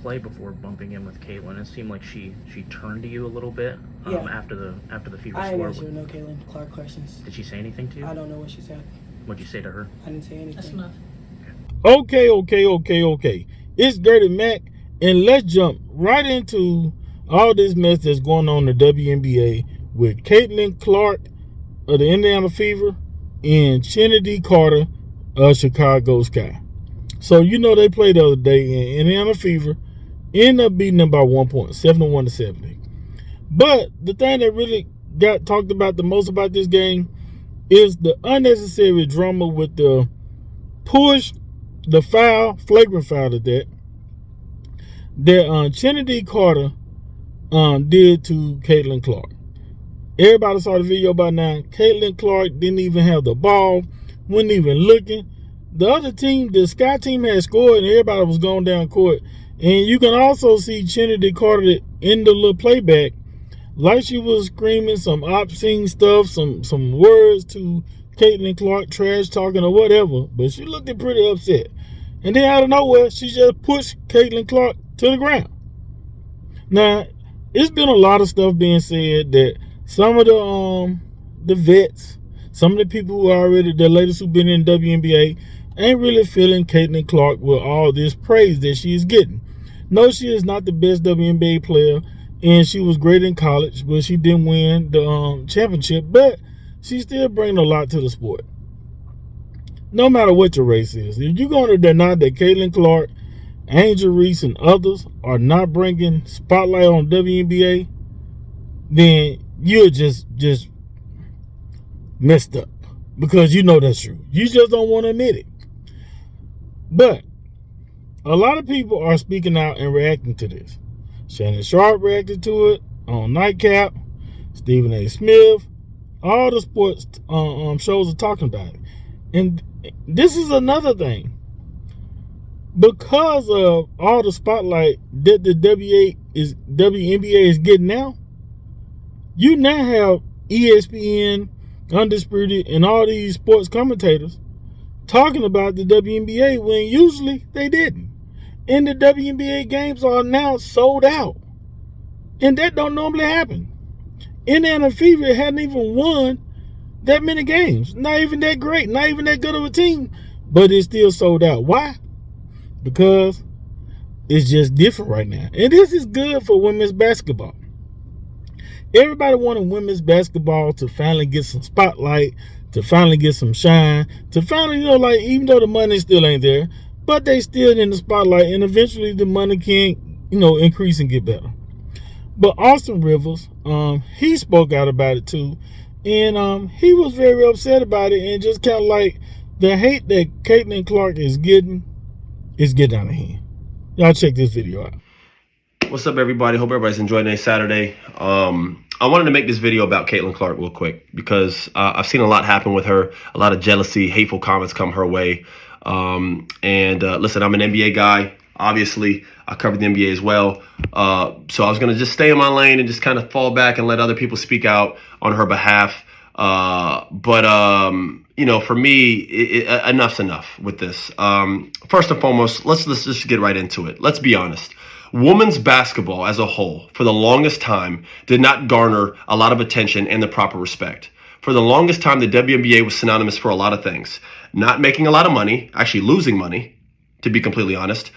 play before bumping in with Caitlin. It seemed like she turned to you a little bit after the Fever I score. ain't answer no Caitlin Clark questions. Did she say anything to you? I don't know what she said. What'd you say to her? I didn't say anything. That's enough. Okay. It's Dirty Mac, and let's jump right into all this mess that's going on in the WNBA with Caitlin Clark of the Indiana Fever and Trinity Carter of Chicago Sky. So, they played the other day in Indiana Fever, ended up beating them by 1 point, 71-70. But the thing that really got talked about the most about this game is the unnecessary drama with the push, the foul, flagrant foul at that Trinity Carter did to Caitlin Clark. Everybody saw the video by now. Caitlin Clark didn't even have the ball, wasn't even looking. The other team, the Sky team, had scored and everybody was going down court. And you can also see Trinity Carter in the little playback, like she was screaming some obscene stuff, some words to Caitlin Clark, trash talking or whatever. But she looked pretty upset. And then out of nowhere, she just pushed Caitlin Clark to the ground. Now, it's been a lot of stuff being said that some of the vets, some of the people who are already the latest who've been in WNBA, ain't really feeling Caitlin Clark with all this praise that she is getting. No, she is not the best WNBA player, and she was great in college, but she didn't win the championship. But she's still bringing a lot to the sport. No matter what your race is, if you're going to deny that Caitlin Clark, Angel Reese, and others are not bringing spotlight on WNBA, then you're just messed up, because that's true. You just don't want to admit it. But a lot of people are speaking out and reacting to this. Shannon Sharp reacted to it on Nightcap. Stephen A. Smith. All the sports shows are talking about it. And this is another thing. Because of all the spotlight that the WNBA is getting now, you now have ESPN, Undisputed, and all these sports commentators talking about the WNBA when usually they didn't. And the WNBA games are now sold out. And that don't normally happen. Indiana Fever hadn't even won that many games. Not even that great. Not even that good of a team. But it's still sold out. Why? Because it's just different right now. And this is good for women's basketball. Everybody wanted women's basketball to finally get some spotlight, to finally get some shine, to finally, even though the money still ain't there, but they still in the spotlight, and eventually the money can, increase and get better. But Austin Rivers, he spoke out about it too, and he was very upset about it, and just kind of like the hate that Caitlin Clark is getting out of hand. Y'all check this video out. What's up, everybody? Hope everybody's enjoying their Saturday. I wanted to make this video about Caitlin Clark real quick because I've seen a lot happen with her, a lot of jealousy, hateful comments come her way. Listen, I'm an NBA guy. Obviously, I covered the NBA as well. So I was going to just stay in my lane and just kind of fall back and let other people speak out on her behalf. For me, enough's enough with this. First and foremost, let's just get right into it. Let's be honest. Women's basketball as a whole, for the longest time, did not garner a lot of attention and the proper respect. For the longest time, the WNBA was synonymous for a lot of things. Not making a lot of money, actually losing money, to be completely honest.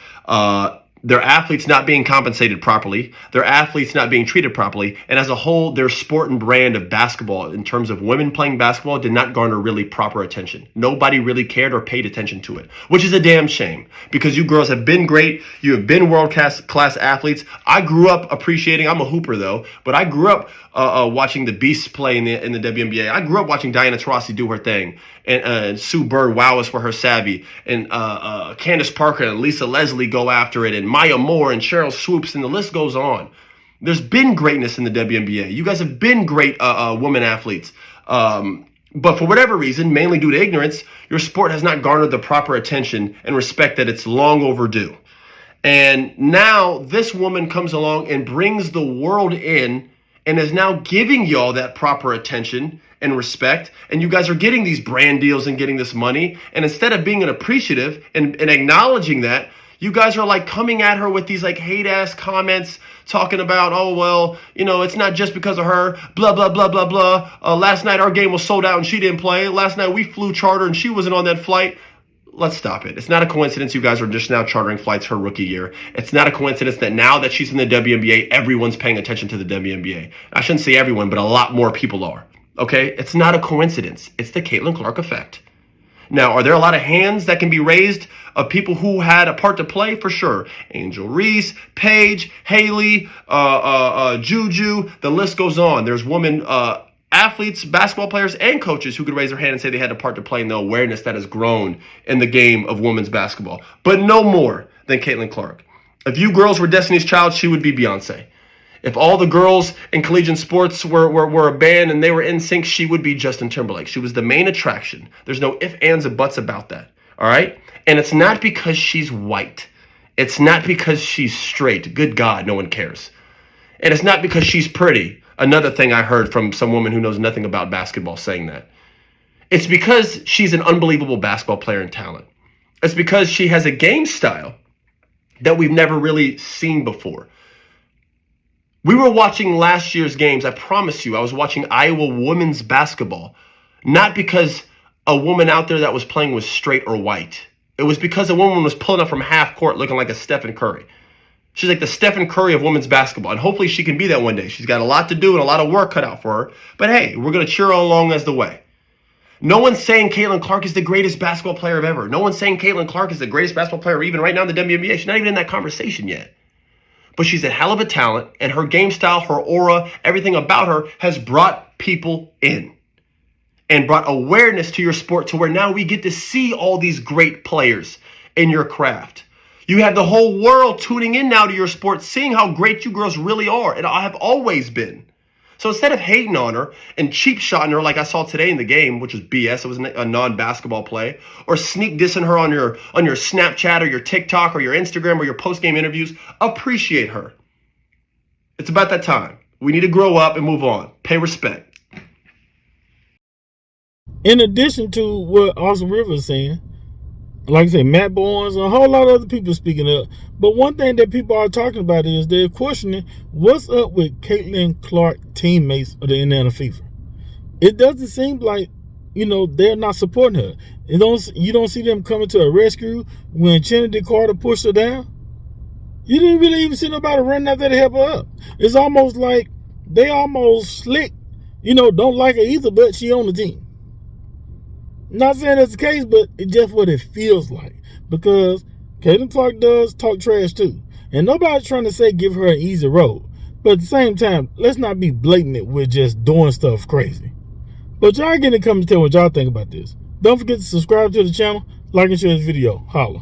Their athletes not being compensated properly, their athletes not being treated properly, and as a whole, their sport and brand of basketball in terms of women playing basketball did not garner really proper attention. Nobody really cared or paid attention to it, which is a damn shame because you girls have been great. You have been world-class athletes. I grew up appreciating, I'm a hooper though, but I grew up watching the Beasts play in the WNBA. I grew up watching Diana Taurasi do her thing, and Sue Bird wow us for her savvy, and Candace Parker and Lisa Leslie go after it, and Maya Moore and Cheryl Swoops, and the list goes on. There's been greatness in the WNBA. You guys have been great women athletes. But for whatever reason, mainly due to ignorance, your sport has not garnered the proper attention and respect that it's long overdue. And now this woman comes along and brings the world in and is now giving y'all that proper attention and respect. And you guys are getting these brand deals and getting this money. And instead of being an appreciative and acknowledging that, You guys are like coming at her with these like hate ass comments talking about, oh, well, you know, it's not just because of her, blah, blah, blah, blah, blah. Last night our game was sold out and she didn't play. Last night we flew charter and she wasn't on that flight. Let's stop it. It's not a coincidence you guys are just now chartering flights her rookie year. It's not a coincidence that now that she's in the WNBA, everyone's paying attention to the WNBA. I shouldn't say everyone, but a lot more people are. Okay? It's not a coincidence. It's the Caitlin Clark effect. Now, are there a lot of hands that can be raised of people who had a part to play? For sure. Angel Reese, Paige, Haley, Juju, the list goes on. There's women athletes, basketball players, and coaches who could raise their hand and say they had a part to play in the awareness that has grown in the game of women's basketball. But no more than Caitlin Clark. If you girls were Destiny's Child, she would be Beyonce. If all the girls in collegiate sports were a band and they were in sync, she would be Justin Timberlake. She was the main attraction. There's no ifs, ands, or buts about that. All right? And it's not because she's white. It's not because she's straight. Good God, no one cares. And it's not because she's pretty. Another thing I heard from some woman who knows nothing about basketball saying that. It's because she's an unbelievable basketball player and talent. It's because she has a game style that we've never really seen before. We were watching last year's games. I promise you, I was watching Iowa women's basketball. Not because a woman out there that was playing was straight or white. It was because a woman was pulling up from half court looking like a Stephen Curry. She's like the Stephen Curry of women's basketball, and hopefully she can be that one day. She's got a lot to do and a lot of work cut out for her. But hey, we're going to cheer her along as the way. No one's saying Caitlin Clark is the greatest basketball player ever. No one's saying Caitlin Clark is the greatest basketball player even right now in the WNBA. She's not even in that conversation yet. But she's a hell of a talent, and her game style, her aura, everything about her has brought people in and brought awareness to your sport to where now we get to see all these great players in your craft. You have the whole world tuning in now to your sport, seeing how great you girls really are, and I have always been. So instead of hating on her and cheap shotting her like I saw today in the game, which was BS, it was a non-basketball play, or sneak dissing her on your Snapchat or your TikTok or your Instagram or your post-game interviews, appreciate her. It's about that time. We need to grow up and move on. Pay respect. In addition to what Austin Rivers is saying, like I say, Matt Barnes, a whole lot of other people speaking up. But one thing that people are talking about is they're questioning what's up with Caitlin Clark teammates of the Indiana Fever. It doesn't seem like, they're not supporting her. You don't see them coming to a rescue when Kennedy Carter pushed her down. You didn't really even see nobody running out there to help her up. It's almost like they almost slick, don't like her either, but she on the team. Not saying that's the case, but it's just what it feels like. Because Caitlin Clark does talk trash too. And nobody's trying to say give her an easy road. But at the same time, let's not be blatant with just doing stuff crazy. But y'all get in the comments to tell what y'all think about this. Don't forget to subscribe to the channel, like and share this video. Holla.